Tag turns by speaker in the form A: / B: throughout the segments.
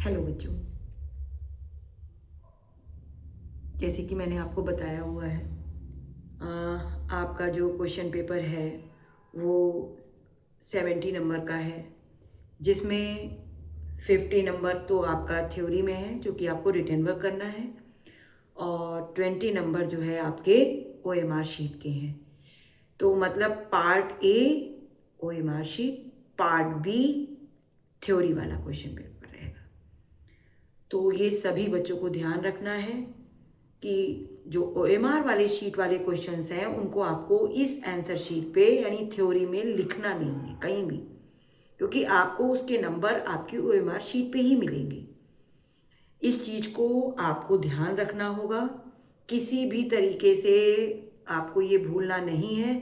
A: Hello बच्चों, जैसे कि मैंने आपको बताया हुआ है, आपका जो क्वेश्चन पेपर है वो 70 नंबर का है, जिसमें 50 नंबर तो आपका थ्योरी में है जो कि आपको रिटन वर्क करना है, और 20 नंबर जो है आपके OMR शीट के हैं। तो मतलब part A OMR sheet, part B theory वाला क्वेश्चन पेपर रहेगा। तो ये सभी बच्चों को ध्यान रखना है कि जो OMR वाले शीट वाले क्वेश्चंस हैं उनको आपको इस आंसर शीट पे यानी थ्योरी में लिखना नहीं है कहीं भी, क्योंकि आपको उसके नंबर आपकी OMR शीट पे ही मिलेंगे। इस चीज़ को आपको ध्यान रखना होगा। किसी भी तरीके से आपको ये भूलना नहीं है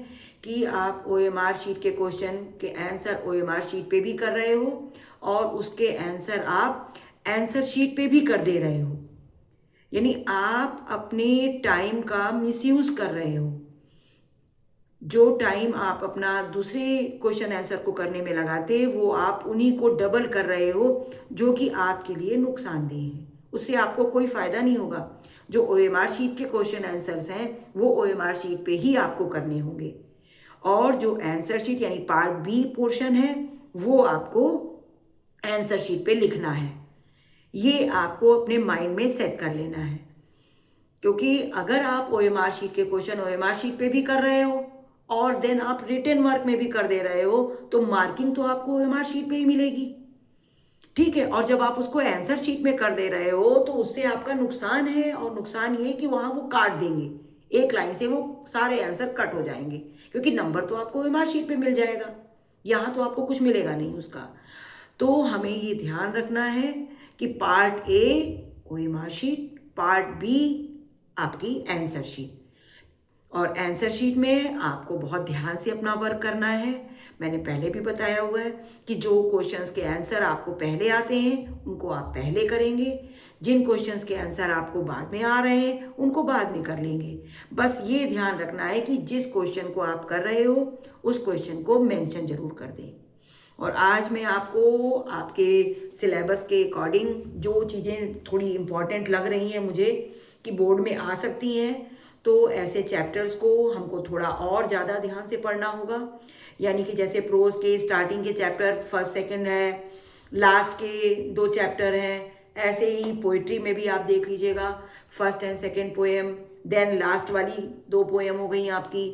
A: कि आप OMR शीट के क्वेश्चन के आंसर OMR शीट पे भी कर रहे हो और उसके आंसर आप आंसर शीट पे भी कर दे रहे हो, यानी आप अपने टाइम का मिसयूज कर रहे हो। जो टाइम आप अपना दूसरे क्वेश्चन आंसर को करने में लगाते वो आप उन्हीं को डबल कर रहे हो, जो कि आपके लिए नुकसानदेह है। उससे आपको कोई फायदा नहीं होगा। जो OMR शीट के क्वेश्चन आंसर्स हैं वो OMR शीट पे ही आपको करने होंगे, और जो आंसर शीट यानी पार्ट बी पोर्शन है वो आपको आंसर शीट पे लिखना है। ये आपको अपने माइंड में सेट कर लेना है, क्योंकि अगर आप OMR शीट के क्वेश्चन OMR शीट पे भी कर रहे हो और देन आप रिटन वर्क में भी कर दे रहे हो, तो मार्किंग तो आपको OMR शीट पे ही मिलेगी। ठीक है, और जब आप उसको आंसर शीट में कर दे रहे हो तो उससे आपका नुकसान है, और नुकसान ये कि वहां वो काट देंगे, एक लाइन से वो सारे आंसर कट हो जाएंगे, क्योंकि नंबर तो आपको OMR शीट पे मिल जाएगा, यहाँ तो आपको कुछ मिलेगा नहीं उसका। तो हमें ये ध्यान रखना है कि part A OMR sheet, part B आपकी आंसर शीट, और आंसर शीट में आपको बहुत ध्यान से अपना वर्क करना है। मैंने पहले भी बताया हुआ है कि जो क्वेश्चंस के आंसर आपको पहले आते हैं उनको आप पहले करेंगे, जिन क्वेश्चंस के आंसर आपको बाद में आ रहे हैं उनको बाद में कर लेंगे। बस ये ध्यान रखना है कि जिस क्वेश्चन को आप कर रहे हो उस क्वेश्चन को मेंशन जरूर कर दें। और आज मैं आपको आपके सिलेबस के अकॉर्डिंग जो चीज़ें थोड़ी इम्पॉर्टेंट लग रही हैं मुझे कि बोर्ड में आ सकती हैं, तो ऐसे चैप्टर्स को हमको थोड़ा और ज़्यादा ध्यान से पढ़ना होगा। यानी कि जैसे प्रोज के स्टार्टिंग के चैप्टर फर्स्ट सेकंड है, लास्ट के 2 चैप्टर हैं, ऐसे ही पोइट्री में भी आप देख लीजिएगा, first and second poem, then last वाली 2 पोएम हो गई आपकी,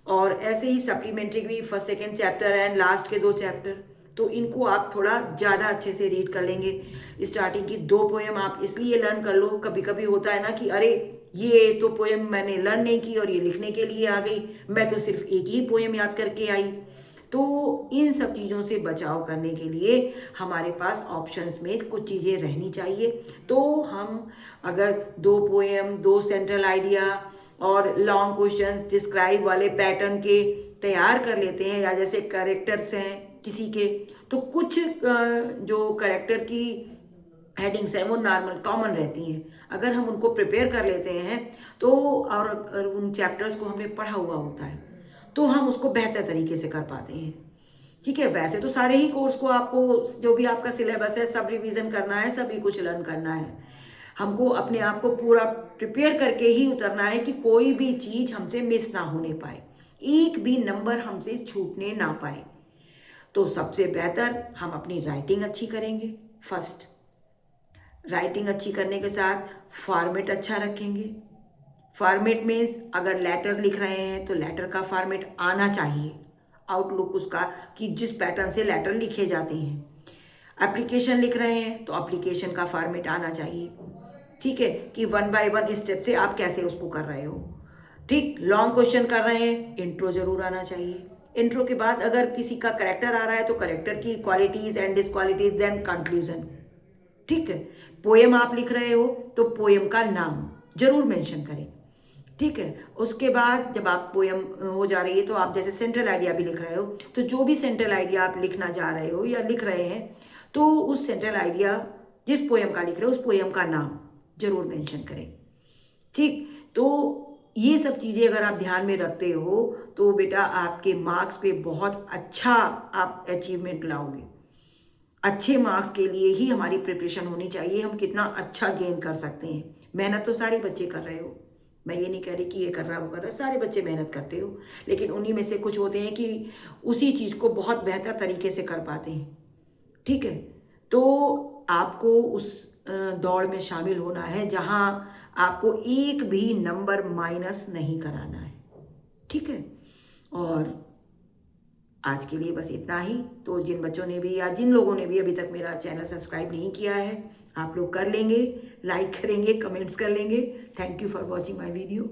A: और ऐसे ही सप्लीमेंट्री भी first second chapter and last के 2 चैप्टर। तो इनको आप थोड़ा ज़्यादा अच्छे से रीड कर लेंगे। स्टार्टिंग की 2 पोएम आप इसलिए लर्न कर लो, कभी कभी होता है ना कि अरे ये तो पोएम मैंने लर्न नहीं की और ये लिखने के लिए आ गई, मैं तो सिर्फ एक ही पोएम याद करके आई। तो इन सब चीज़ों से बचाव करने के लिए हमारे पास ऑप्शंस में कुछ चीज़ें रहनी चाहिए। तो हम अगर 2 पोएम, 2 सेंट्रल आइडिया और लॉन्ग क्वेश्चंस डिस्क्राइब वाले पैटर्न के तैयार कर लेते हैं, या जैसे करेक्टर्स हैं किसी के, तो कुछ जो करेक्टर की हेडिंग्स हैं वो नॉर्मल कॉमन रहती हैं, अगर हम उनको प्रिपेयर कर लेते हैं तो, और अगर उन चैप्टर्स को हमने पढ़ा हुआ होता है तो हम उसको बेहतर तरीके से कर पाते हैं। ठीक है, वैसे तो सारे ही कोर्स को आपको जो भी आपका सिलेबस है सब रिवीजन करना है, सभी कुछ लर्न करना है। हमको अपने आप को पूरा प्रिपेयर करके ही उतरना है कि कोई भी चीज़ हमसे मिस ना होने पाए, एक भी नंबर हमसे छूटने ना पाए। तो सबसे बेहतर हम अपनी राइटिंग अच्छी करेंगे। फर्स्ट, राइटिंग अच्छी करने के साथ फॉर्मेट अच्छा रखेंगे। फॉर्मेट मीन्स अगर लेटर लिख रहे हैं तो लेटर का फॉर्मेट आना चाहिए, आउटलुक उसका कि जिस पैटर्न से लेटर लिखे जाते हैं। एप्लीकेशन लिख रहे हैं तो एप्लीकेशन का फॉर्मेट आना चाहिए। ठीक है, कि 1 बाय 1 स्टेप से आप कैसे उसको कर रहे हो। ठीक, लॉन्ग क्वेश्चन कर रहे हैं, इंट्रो जरूर आना चाहिए। इंट्रो के बाद अगर किसी का करेक्टर आ रहा है तो करेक्टर की क्वालिटीज एंड डिसक्वालिटीज, देन कंक्लूजन। ठीक है, पोएम आप लिख रहे हो तो पोएम का नाम जरूर मेंशन करें। ठीक है, उसके बाद जब आप पोएम हो जा रही है तो आप जैसे सेंट्रल आइडिया भी लिख रहे हो, तो जो भी सेंट्रल आइडिया आप लिखना जा रहे हो या लिख रहे हैं, तो उस सेंट्रल आइडिया जिस पोएम का लिख रहे हो उस पोएम का नाम जरूर मेंशन करें। ठीक, तो ये सब चीज़ें अगर आप ध्यान में रखते हो तो बेटा आपके मार्क्स पे बहुत अच्छा आप अचीवमेंट लाओगे। अच्छे मार्क्स के लिए ही हमारी प्रिपरेशन होनी चाहिए, हम कितना अच्छा गेन कर सकते हैं। मेहनत तो सारे बच्चे कर रहे हो, मैं ये नहीं कह रही कि ये कर रहा वो कर रहा, सारे बच्चे मेहनत करते हो, लेकिन उन्हीं में से कुछ होते हैं कि उसी चीज़ को बहुत बेहतर तरीके से कर पाते हैं। ठीक है, तो आपको उस दौड़ में शामिल होना है जहां आपको एक भी नंबर माइनस नहीं कराना है। ठीक है, और आज के लिए बस इतना ही। तो जिन बच्चों ने भी या जिन लोगों ने भी अभी तक मेरा चैनल सब्सक्राइब नहीं किया है, आप लोग कर लेंगे, लाइक करेंगे, कमेंट्स कर लेंगे। Thank you for watching my video.